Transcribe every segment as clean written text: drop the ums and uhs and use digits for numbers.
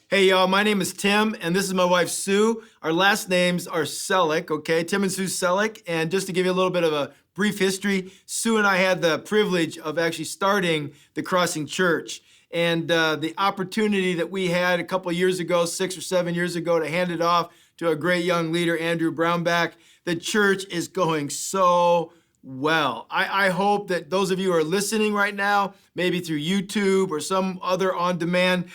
Hey, y'all, my name is Tim, and this is my wife, Sue. Our last names are Selleck, okay? Tim and Sue Selleck. And just to give you a little bit of a brief history, Sue and I had the privilege of actually starting the Crossing Church. And the opportunity that we had a couple years ago, 6 or 7 years ago, to hand it off to a great young leader, Andrew Brownback. The church is going so well. I hope that those of you who are listening right now, maybe through YouTube or some other on-demand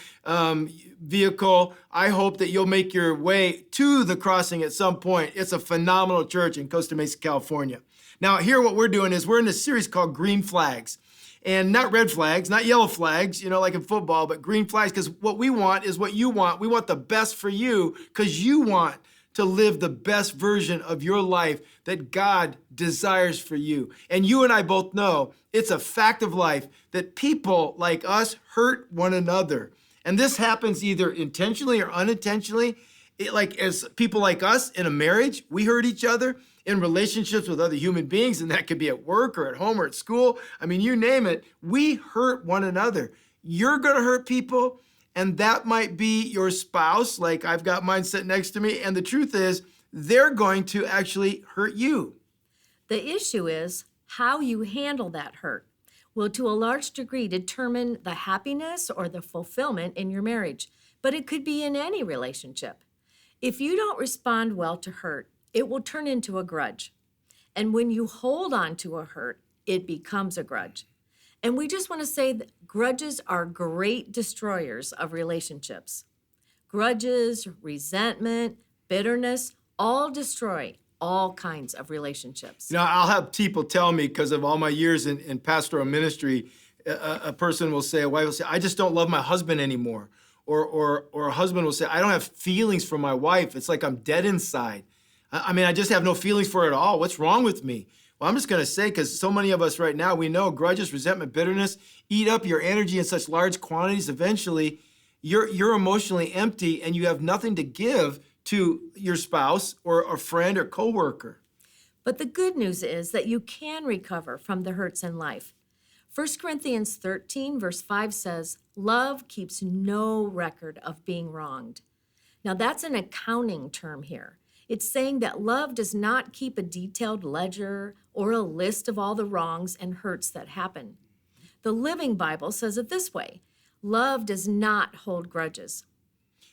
vehicle, I hope that you'll make your way to the Crossing at some point. It's a phenomenal church in Costa Mesa, California. Now, here what we're doing is we're in a series called Green Flags. And not red flags, not yellow flags, like in football, but green flags, because what we want is what you want. We want the best for you because you want to live the best version of your life that God desires for you. And you and I both know it's a fact of life that people like us hurt one another. And this happens either intentionally or unintentionally. As people like us in a marriage, we hurt each other in relationships with other human beings, and that could be at work or at home or at school. I mean, you name it, we hurt one another. You're gonna hurt people, and that might be your spouse, like I've got mine sitting next to me, and the truth is, they're going to actually hurt you. The issue is how you handle that hurt will, to a large degree, determine the happiness or the fulfillment in your marriage, but it could be in any relationship. If you don't respond well to hurt, it will turn into a grudge. And when you hold on to a hurt, it becomes a grudge. And we just want to say that grudges are great destroyers of relationships. Grudges, resentment, bitterness, all destroy all kinds of relationships. I'll have people tell me, because of all my years in pastoral ministry, a person will say, a wife will say, I just don't love my husband anymore. Or a husband will say, I don't have feelings for my wife. It's like I'm dead inside. I just have no feelings for her at all. What's wrong with me? Well, I'm just going to say, because so many of us right now, we know grudges, resentment, bitterness eat up your energy in such large quantities. Eventually, you're emotionally empty and you have nothing to give to your spouse or a friend or coworker. But the good news is that you can recover from the hurts in life. 1 Corinthians 13, verse 5 says, love keeps no record of being wronged. Now, that's an accounting term here. It's saying that love does not keep a detailed ledger or a list of all the wrongs and hurts that happen. The Living Bible says it this way: love does not hold grudges.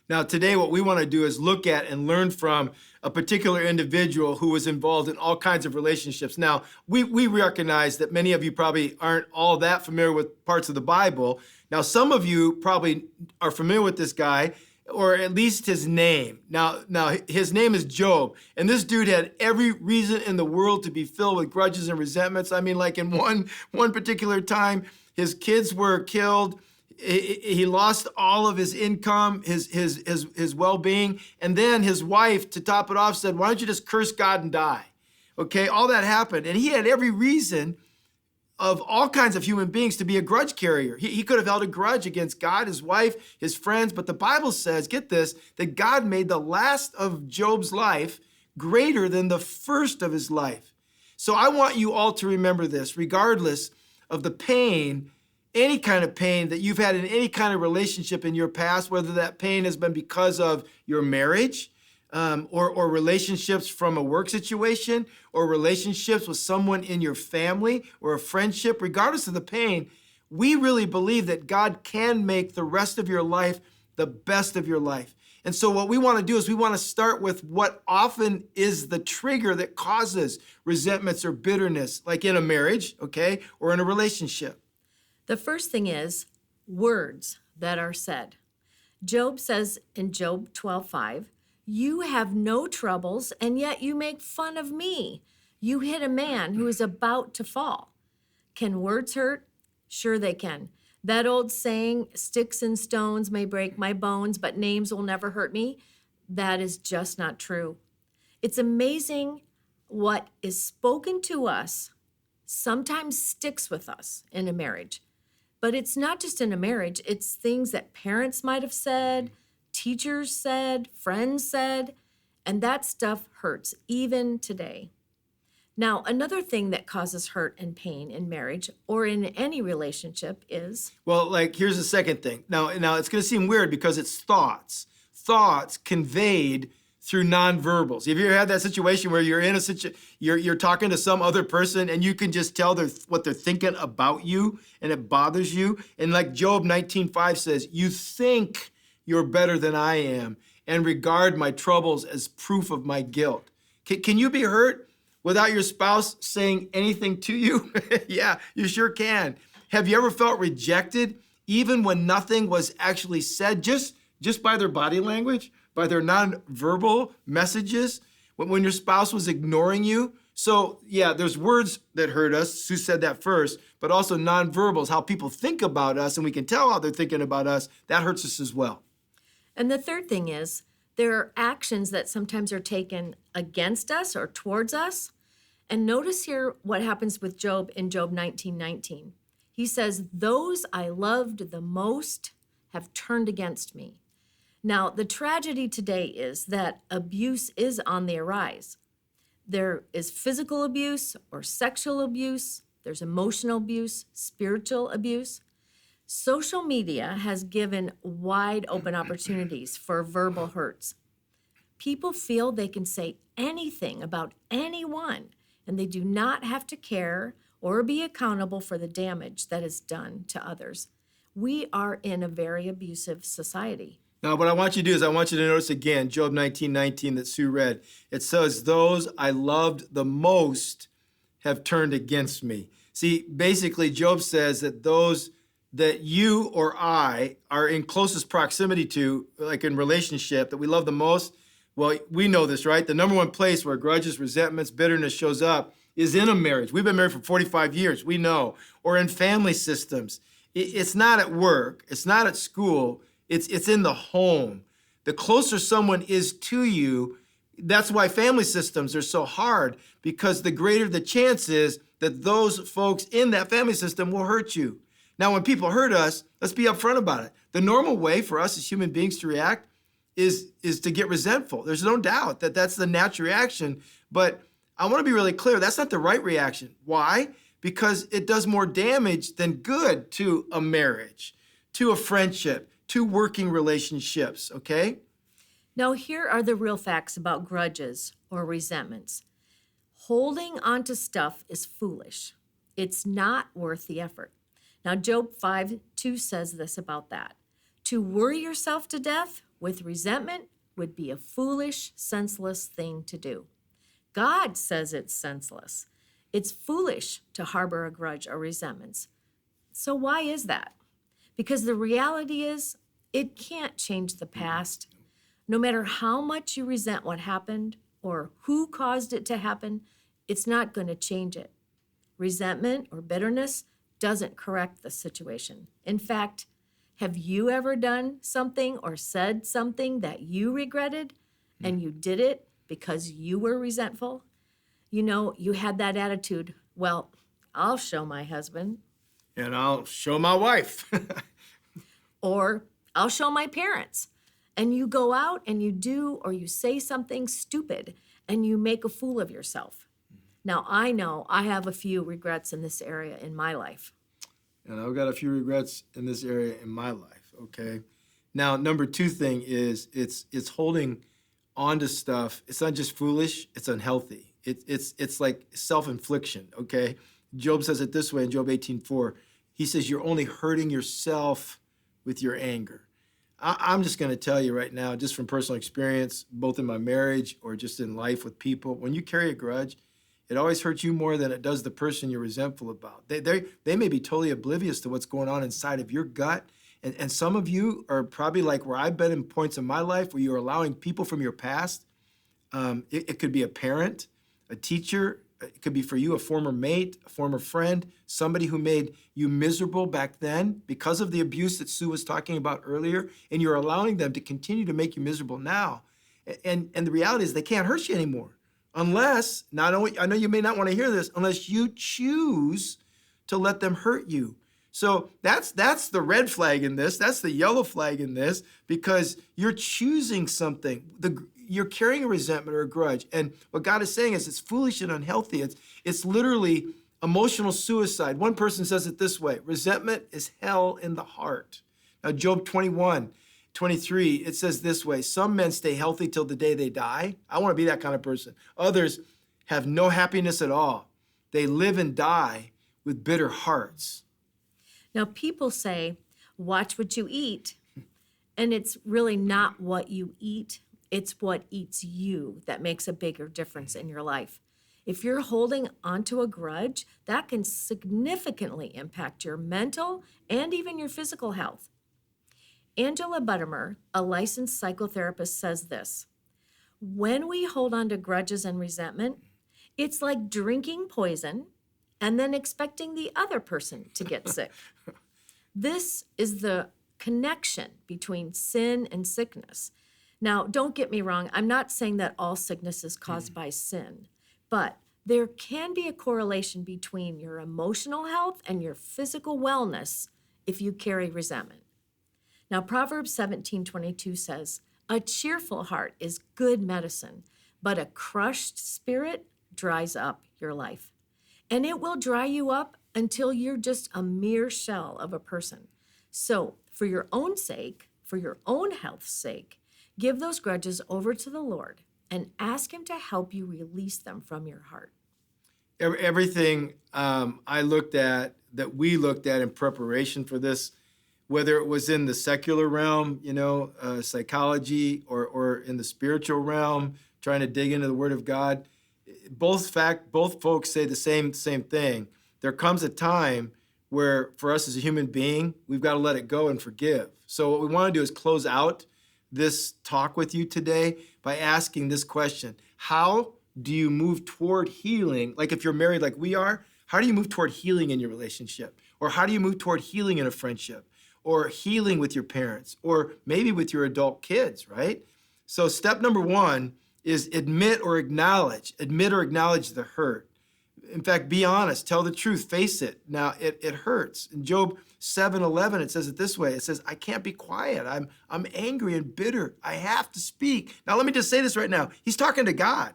Now, today, what we want to do is look at and learn from a particular individual who was involved in all kinds of relationships. Now, we recognize that many of you probably aren't all that familiar with parts of the Bible. Now, some of you probably are familiar with this guy, or at least his name. Now, his name is Job, and this dude had every reason in the world to be filled with grudges and resentments. Like in one particular time, his kids were killed. He lost all of his income, his well-being, and then his wife, to top it off, said, why don't you just curse God and die? Okay, all that happened, and he had every reason of all kinds of human beings to be a grudge carrier. He could have held a grudge against God, his wife, his friends, but the Bible says, get this, that God made the last of Job's life greater than the first of his life. So I want you all to remember this, regardless of the pain, any kind of pain that you've had in any kind of relationship in your past, whether that pain has been because of your marriage, or relationships from a work situation, or relationships with someone in your family, or a friendship, regardless of the pain, we really believe that God can make the rest of your life the best of your life. And so what we want to do is we want to start with what often is the trigger that causes resentments or bitterness, like in a marriage, okay, or in a relationship. The first thing is words that are said. Job says in Job 12:5, you have no troubles, and yet you make fun of me. You hit a man who is about to fall. Can words hurt? Sure they can. That old saying, sticks and stones may break my bones, but names will never hurt me, that is just not true. It's amazing what is spoken to us sometimes sticks with us in a marriage. But it's not just in a marriage, it's things that parents might have said, teachers said, friends said, and that stuff hurts even today. Now, another thing that causes hurt and pain in marriage or in any relationship is Well, like here's the second thing. Now it's going to seem weird because it's thoughts. Thoughts conveyed through nonverbals. Have you ever had that situation where you're in a you're talking to some other person and you can just tell what they're thinking about you and it bothers you? And like Job 19:5 says, "You think you're better than I am and regard my troubles as proof of my guilt." Can you be hurt without your spouse saying anything to you? Yeah, you sure can. Have you ever felt rejected even when nothing was actually said, just by their body language, by their nonverbal messages, when your spouse was ignoring you? So yeah, there's words that hurt us. Sue said that first, but also nonverbals, how people think about us, and we can tell how they're thinking about us. That hurts us as well. And the third thing is there are actions that sometimes are taken against us or towards us. And notice here what happens with Job in Job 19:19. He says, "Those I loved the most have turned against me." Now, the tragedy today is that abuse is on the rise. There is physical abuse or sexual abuse. There's emotional abuse, spiritual abuse. Social media has given wide open opportunities for verbal hurts. People feel they can say anything about anyone, and they do not have to care or be accountable for the damage that is done to others. We are in a very abusive society. Now, what I want you to do is I want you to notice again, Job 19:19 that Sue read. It says, "Those I loved the most have turned against me." See, basically, Job says that those that you or I are in closest proximity to, like in relationship, that we love the most, well, we know this, right? The number one place where grudges, resentments, bitterness shows up is in a marriage. We've been married for 45 years, we know. Or in family systems. It's not at work, it's not at school, it's in the home. The closer someone is to you, that's why family systems are so hard, because the greater the chance is that those folks in that family system will hurt you. Now, when people hurt us, let's be upfront about it. The normal way for us as human beings to react is to get resentful. There's no doubt that that's the natural reaction. But I want to be really clear, that's not the right reaction. Why? Because it does more damage than good to a marriage, to a friendship, to working relationships, okay? Now, here are the real facts about grudges or resentments. Holding on to stuff is foolish. It's not worth the effort. Now, Job 5:2 says this about that. To worry yourself to death with resentment would be a foolish, senseless thing to do. God says it's senseless. It's foolish to harbor a grudge or resentments. So why is that? Because the reality is it can't change the past. No matter how much you resent what happened or who caused it to happen, it's not going to change it. Resentment or bitterness doesn't correct the situation. In fact, have you ever done something or said something that you regretted and you did it because you were resentful? You know, you had that attitude, well, I'll show my husband. And I'll show my wife. Or I'll show my parents. And you go out and you do or you say something stupid and you make a fool of yourself. Now, I know I have a few regrets in this area in my life. And I've got a few regrets in this area in my life, okay? Now, number two thing is it's holding on to stuff. It's not just foolish, it's unhealthy. It's like self-infliction, okay? Job says it this way in Job 18:4. He says, you're only hurting yourself with your anger. I'm just going to tell you right now, just from personal experience, both in my marriage or just in life with people, when you carry a grudge, it always hurts you more than it does the person you're resentful about. They may be totally oblivious to what's going on inside of your gut. And some of you are probably like where I've been in points in my life where you're allowing people from your past. It could be a parent, a teacher. It could be for you a former mate, a former friend, somebody who made you miserable back then because of the abuse that Sue was talking about earlier. And you're allowing them to continue to make you miserable now. And the reality is they can't hurt you anymore. Unless, not only, I know you may not want to hear this, unless you choose to let them hurt you. So that's the red flag in this. That's the yellow flag in this, because you're choosing something. you're carrying a resentment or a grudge. And what God is saying is it's foolish and unhealthy. It's literally emotional suicide. One person says it this way: resentment is hell in the heart. Now, Job 21:23, it says this way: some men stay healthy till the day they die. I want to be that kind of person. Others have no happiness at all. They live and die with bitter hearts. Now, people say, watch what you eat. And it's really not what you eat. It's what eats you that makes a bigger difference in your life. If you're holding onto a grudge, that can significantly impact your mental and even your physical health. Angela Buttermer, a licensed psychotherapist, says this: when we hold on to grudges and resentment, it's like drinking poison and then expecting the other person to get sick. This is the connection between sin and sickness. Now, don't get me wrong. I'm not saying that all sickness is caused by sin, but there can be a correlation between your emotional health and your physical wellness if you carry resentment. Now, Proverbs 17:22 says, a cheerful heart is good medicine, but a crushed spirit dries up your life. And it will dry you up until you're just a mere shell of a person. So, for your own sake, for your own health's sake, give those grudges over to the Lord and ask Him to help you release them from your heart. Everything I looked at, that we looked at in preparation for this, whether it was in the secular realm, psychology, or in the spiritual realm, trying to dig into the Word of God, both folks say the same thing. There comes a time where, for us as a human being, we've got to let it go and forgive. So what we want to do is close out this talk with you today by asking this question: how do you move toward healing? Like if you're married like we are, how do you move toward healing in your relationship? Or how do you move toward healing in a friendship? Or healing with your parents? Or maybe with your adult kids, right? So step number one is admit or acknowledge the hurt. In fact, be honest, tell the truth, face it. Now, it hurts. In Job 7:11, it says it this way. It says, I can't be quiet. I'm angry and bitter. I have to speak. Now, let me just say this right now. He's talking to God.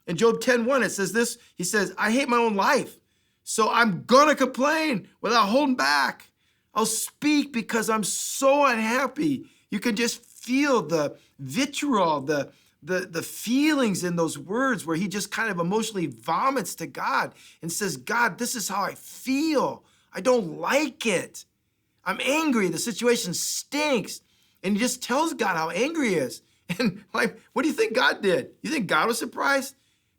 In Job 10:1, it says this. He says, I hate my own life, so I'm going to complain without holding back. I'll speak because I'm so unhappy. You can just feel the vitriol, the feelings in those words where he just kind of emotionally vomits to God and says, God, this is how I feel. I don't like it. I'm angry. The situation stinks. And he just tells God how angry he is. And like, what do you think God did? You think God was surprised?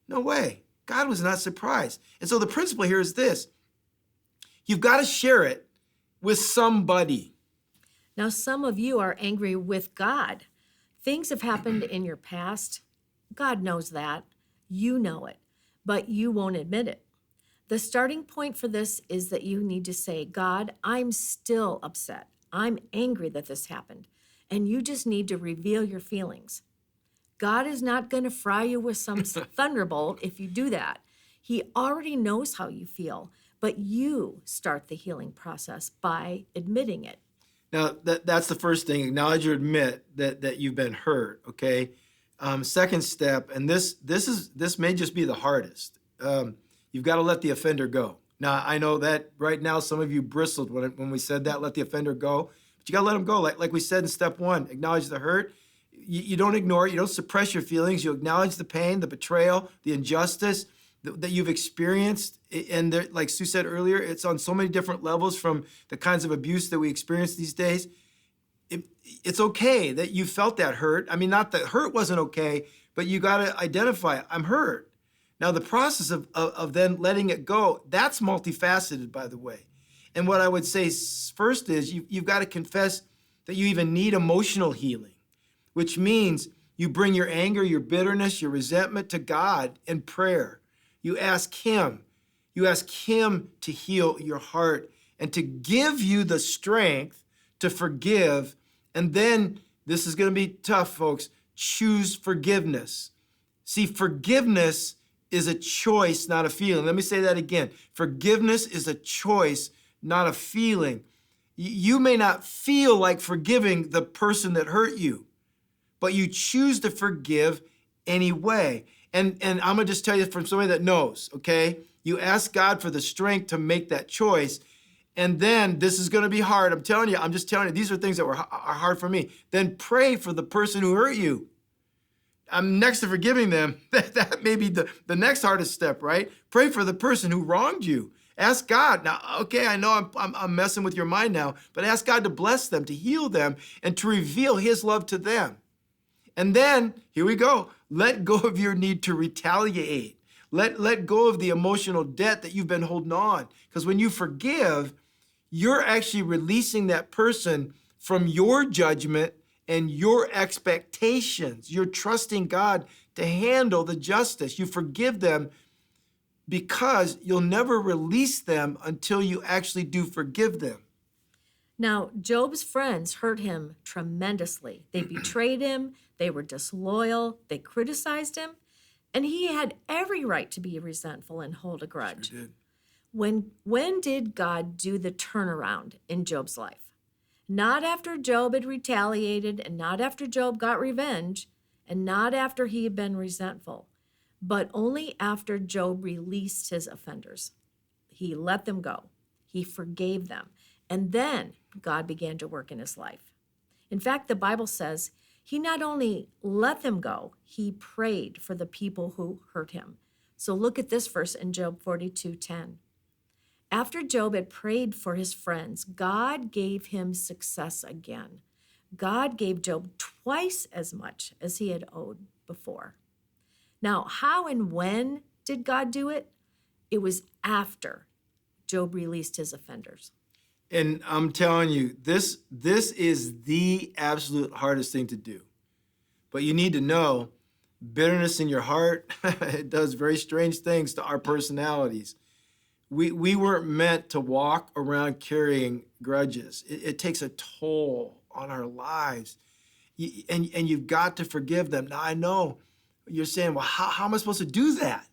No way. God was not surprised. And so the principle here is this: you've got to share it with somebody. Now, some of you are angry with God. Things have happened in your past. God knows that. You know it, but you won't admit it. The starting point for this is that you need to say, God, I'm still upset. I'm angry that this happened. And you just need to reveal your feelings. God is not going to fry you with some thunderbolt if you do that. He already knows how you feel, but you start the healing process by admitting it. Now, that's the first thing. Acknowledge or admit that you've been hurt, okay? Second step, and this may just be the hardest. You've got to let the offender go. Now, I know that right now some of you bristled when we said that, let the offender go. But you got to let him go. Like we said in step one, acknowledge the hurt. You don't ignore it. You don't suppress your feelings. You acknowledge the pain, the betrayal, the injustice that you've experienced. And there, like Sue said earlier, it's on so many different levels, from the kinds of abuse that we experience these days. It's okay that you felt that hurt. I mean, not that hurt wasn't okay, but you got to identify, I'm hurt. Now, the process of then letting it go, that's multifaceted, by the way. And what I would say first is you've got to confess that you even need emotional healing, which means you bring your anger, your bitterness, your resentment to God in prayer. You ask Him to heal your heart and to give you the strength to forgive. And then, this is going to be tough, folks, choose forgiveness. See, forgiveness is a choice, not a feeling. Let me say that again. Forgiveness is a choice, not a feeling. You may not feel like forgiving the person that hurt you, but you choose to forgive anyway. And I'm going to just tell you from somebody that knows, okay? You ask God for the strength to make that choice. And then this is going to be hard. I'm just telling you, these are things that are hard for me. Then pray for the person who hurt you. Next to forgiving them, that may be the next hardest step, right? Pray for the person who wronged you. Ask God. Now, okay, I know I'm messing with your mind now, but ask God to bless them, to heal them, and to reveal his love to them. And then, here we go, let go of your need to retaliate. Let go of the emotional debt that you've been holding on. Because when you forgive, you're actually releasing that person from your judgment and your expectations. You're trusting God to handle the justice. You forgive them because you'll never release them until you actually do forgive them. Now, Job's friends hurt him tremendously. They betrayed him, they were disloyal, they criticized him, and he had every right to be resentful and hold a grudge. Sure did. When did God do the turnaround in Job's life? Not after Job had retaliated, and not after Job got revenge, and not after he had been resentful, but only after Job released his offenders. He let them go. He forgave them. And then God began to work in his life. In fact, the Bible says he not only let them go, he prayed for the people who hurt him. So look at this verse in Job 42:10. After Job had prayed for his friends, God gave him success again. God gave Job twice as much as he had owed before. Now, how and when did God do it? It was after Job released his offenders. And I'm telling you, this is the absolute hardest thing to do. But you need to know, bitterness in your heart, it does very strange things to our personalities. We weren't meant to walk around carrying grudges. It takes a toll on our lives. And you've got to forgive them. Now, I know you're saying, well, how am I supposed to do that?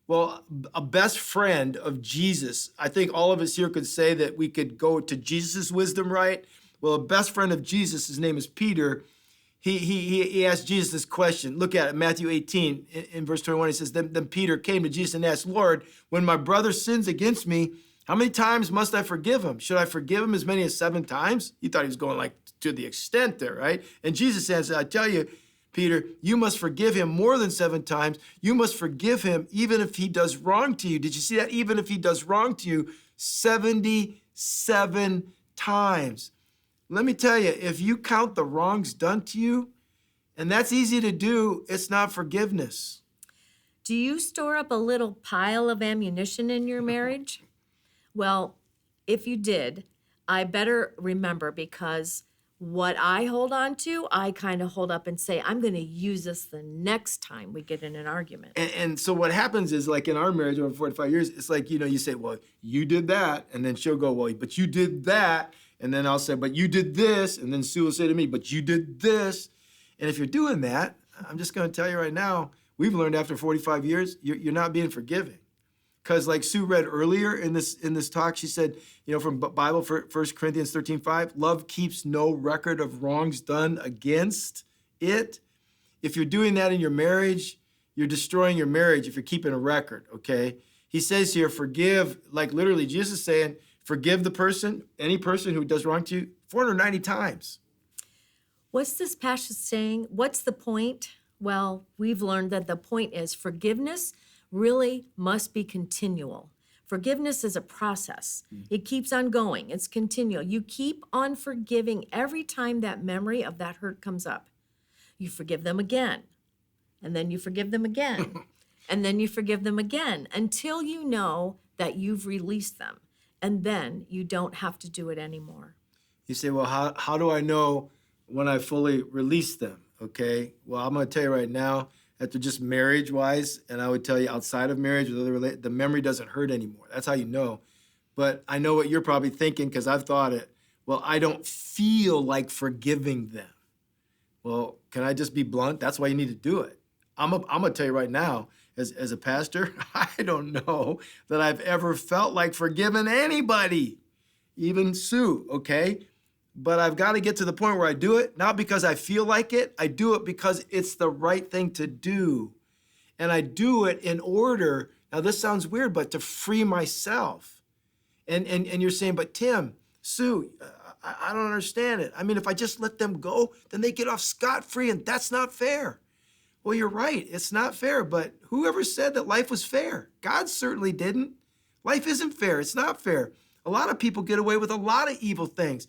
Well, a best friend of Jesus, I think all of us here could say that we could go to Jesus' wisdom, right? Well, a best friend of Jesus, his name is Peter. He asked Jesus this question. Look at it, Matthew 18, in verse 21, he says, Then Peter came to Jesus and asked, Lord, when my brother sins against me, how many times must I forgive him? Should I forgive him as many as 7 times? He thought he was going like to the extent there, right? And Jesus answered, I tell you, Peter, you must forgive him more than 7 times. You must forgive him even if he does wrong to you. Did you see that? Even if he does wrong to you, 77 times. Let me tell you, if you count the wrongs done to you, and that's easy to do, it's not forgiveness. Do you store up a little pile of ammunition in your marriage? Well, if you did, I better remember, because what I hold on to, I kind of hold up and say, I'm going to use this the next time we get in an argument. And so what happens is, like in our marriage over 45 years, it's like, you say, well, you did that. And then she'll go, well, but you did that. And then I'll say, but you did this. And then Sue will say to me, but you did this. And if you're doing that, I'm just going to tell you right now, we've learned after 45 years, you're not being forgiving. Because like Sue read earlier in this talk, she said, from Bible, 1 Corinthians 13:5, love keeps no record of wrongs done against it. If you're doing that in your marriage, you're destroying your marriage if you're keeping a record, okay? He says here, forgive, like literally Jesus is saying, forgive the person, any person who does wrong to you, 490 times. What's this passage saying? What's the point? Well, we've learned that the point is forgiveness really must be continual. Forgiveness is a process. It keeps on going. It's continual. You keep on forgiving every time that memory of that hurt comes up. You forgive them again, and then you forgive them again, and then you forgive them again until you know that you've released them, and then you don't have to do it anymore. You say, well, how do I know when I fully release them? Okay, well, I'm going to tell you right now, after just marriage-wise, and I would tell you outside of marriage, the memory doesn't hurt anymore. That's how you know. But I know what you're probably thinking, because I've thought it. Well, I don't feel like forgiving them. Well, can I just be blunt? That's why you need to do it. I'm going to tell you right now, as a pastor, I don't know that I've ever felt like forgiving anybody, even Sue, okay? but I've got to get to the point where I do it, not because I feel like it. I do it because it's the right thing to do. And I do it in order, now this sounds weird, but to free myself. And you're saying, but Tim, Sue, I don't understand it. I mean, if I just let them go, then they get off scot-free, and that's not fair. Well, you're right. It's not fair, but whoever said that life was fair? God certainly didn't. Life isn't fair. It's not fair. A lot of people get away with a lot of evil things.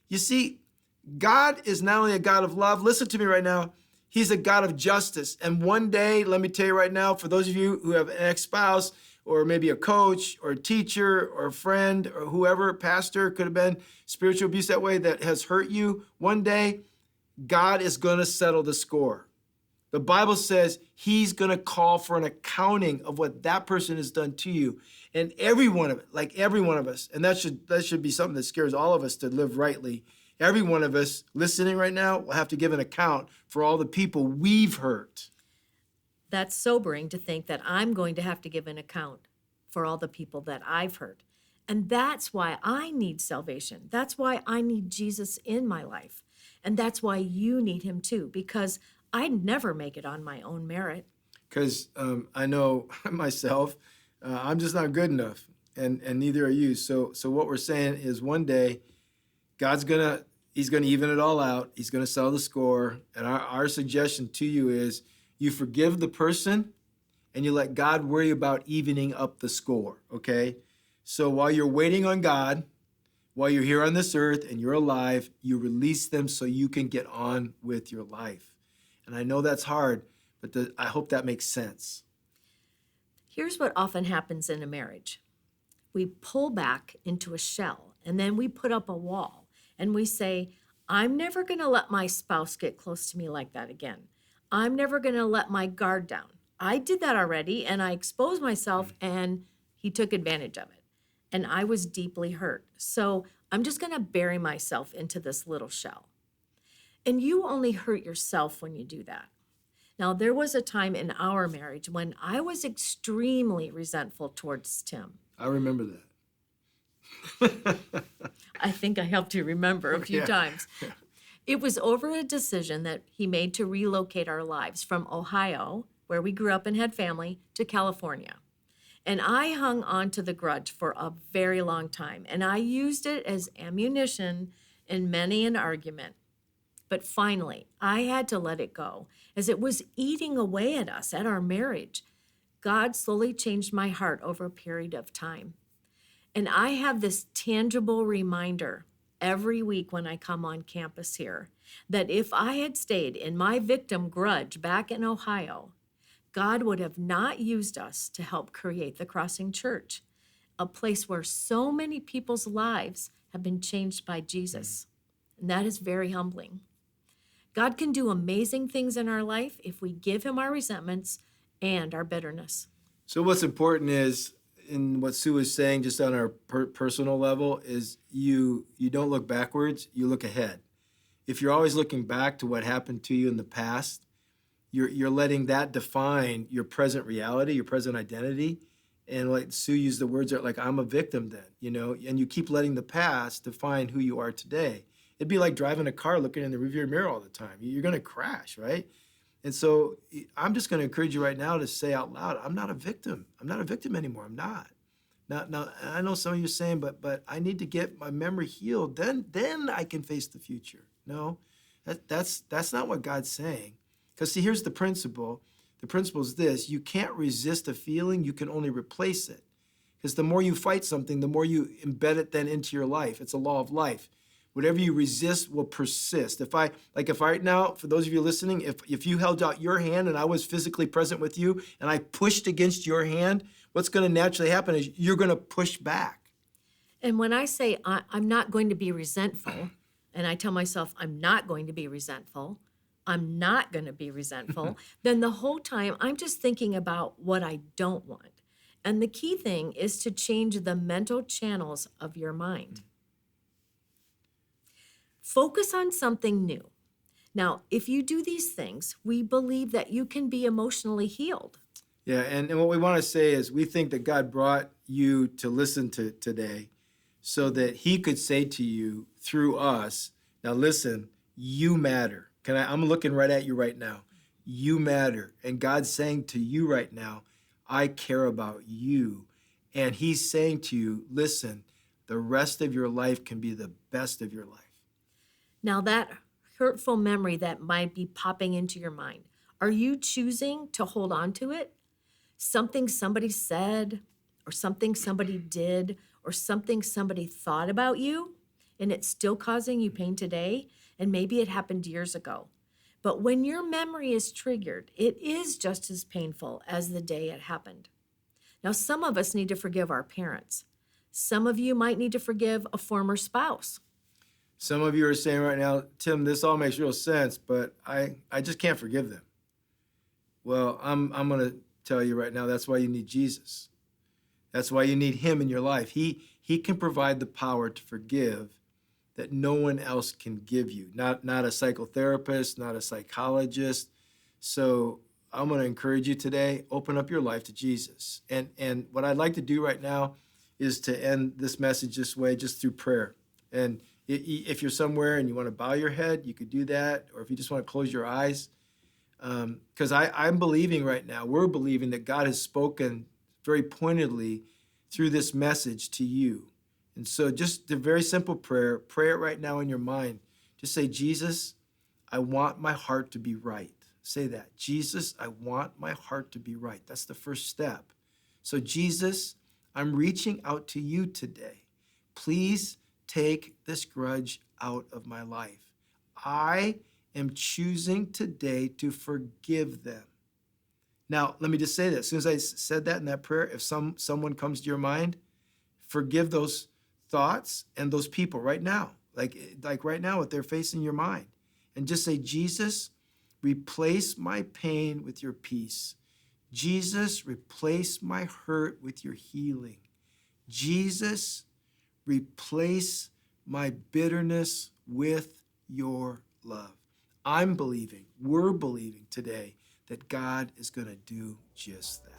You see, God is not only a God of love, listen to me right now, He's a God of justice. And one day, let me tell you right now, for those of you who have an ex-spouse or maybe a coach or a teacher or a friend or whoever, pastor, could have been spiritual abuse that way that has hurt you, one day, God is going to settle the score. The Bible says He's going to call for an accounting of what that person has done to you. And every one of it, like every one of us, and that should be something that scares all of us to live rightly. Every one of us listening right now will have to give an account for all the people we've hurt. That's sobering to think that I'm going to have to give an account for all the people that I've hurt. And that's why I need salvation. That's why I need Jesus in my life. And that's why you need Him too, because I'd never make it on my own merit. Because I know myself, I'm just not good enough, and neither are you. So what we're saying is one day, He's gonna even it all out. He's gonna settle the score. And our suggestion to you is you forgive the person and you let God worry about evening up the score, okay? So while you're waiting on God, while you're here on this earth and you're alive, you release them so you can get on with your life. And I know that's hard, but I hope that makes sense. Here's what often happens in a marriage. We pull back into a shell, and then we put up a wall, and we say, I'm never going to let my spouse get close to me like that again. I'm never going to let my guard down. I did that already, and I exposed myself, and he took advantage of it. And I was deeply hurt. So I'm just going to bury myself into this little shell. And you only hurt yourself when you do that. Now, there was a time in our marriage when I was extremely resentful towards Tim. I remember that. I think I helped you remember a few Yeah. times. Yeah. It was over a decision that he made to relocate our lives from Ohio, where we grew up and had family, to California. And I hung on to the grudge for a very long time, and I used it as ammunition in many an argument. But finally, I had to let it go, as it was eating away at us, at our marriage. God slowly changed my heart over a period of time. And I have this tangible reminder every week when I come on campus here that if I had stayed in my victim grudge back in Ohio, God would have not used us to help create the Crossing Church, a place where so many people's lives have been changed by Jesus. And that is very humbling. God can do amazing things in our life if we give Him our resentments and our bitterness. So what's important is, in what Sue is saying, just on our personal level, is you don't look backwards, you look ahead. If you're always looking back to what happened to you in the past, you're letting that define your present reality, your present identity. And like Sue used the words like, I'm a victim then, and you keep letting the past define who you are today. It'd be like driving a car looking in the rearview mirror all the time. You're going to crash, right? And so I'm just going to encourage you right now to say out loud, I'm not a victim. I'm not a victim anymore. I'm not. Now I know some of you are saying, but I need to get my memory healed. Then I can face the future. No, that's not what God's saying. Because see, here's the principle. The principle is this: you can't resist a feeling. You can only replace it. Because the more you fight something, the more you embed it then into your life. It's a law of life. Whatever you resist will persist. If right now, for those of you listening, if you held out your hand and I was physically present with you and I pushed against your hand, what's going to naturally happen is you're going to push back. And when I say I'm not going to be resentful, and I tell myself I'm not going to be resentful, I'm not going to be resentful, then the whole time I'm just thinking about what I don't want. And the key thing is to change the mental channels of your mind. Focus on something new. Now, if you do these things, we believe that you can be emotionally healed. Yeah, and what we want to say is we think that God brought you to listen to today so that He could say to you through us Now listen, you matter. I'm looking right at you right now. You matter. And God's saying to you right now, I care about you. And he's saying to you, listen, the rest of your life can be the best of your life. Now, that hurtful memory that might be popping into your mind, are you choosing to hold on to it? Something somebody said, or something somebody did, or something somebody thought about you, and it's still causing you pain today, and maybe it happened years ago. But when your memory is triggered, it is just as painful as the day it happened. Now, some of us need to forgive our parents. Some of you might need to forgive a former spouse. Some of you are saying right now, Tim, this all makes real sense, but I just can't forgive them. Well, I'm going to tell you right now, that's why you need Jesus. That's why you need him in your life. He can provide the power to forgive that no one else can give you. Not a psychotherapist, not a psychologist. So I'm going to encourage you today, open up your life to Jesus. And what I'd like to do right now is to end this message this way, just through prayer. And if you're somewhere and you want to bow your head, you could do that. Or if you just want to close your eyes, because I'm believing right now, we're believing that God has spoken very pointedly through this message to you. And so just a very simple prayer, pray it right now in your mind. Just say, Jesus, I want my heart to be right. Say that. Jesus, I want my heart to be right. That's the first step. So Jesus, I'm reaching out to you today. Please take this grudge out of my life. I am choosing today to forgive them. Now, let me just say this. As soon as I said that in that prayer, if someone comes to your mind, forgive those thoughts and those people right now. Like right now, what they're facing in your mind. And just say, Jesus, replace my pain with your peace. Jesus, replace my hurt with your healing. Jesus, replace my bitterness with your love. I'm believing, we're believing today that God is going to do just that.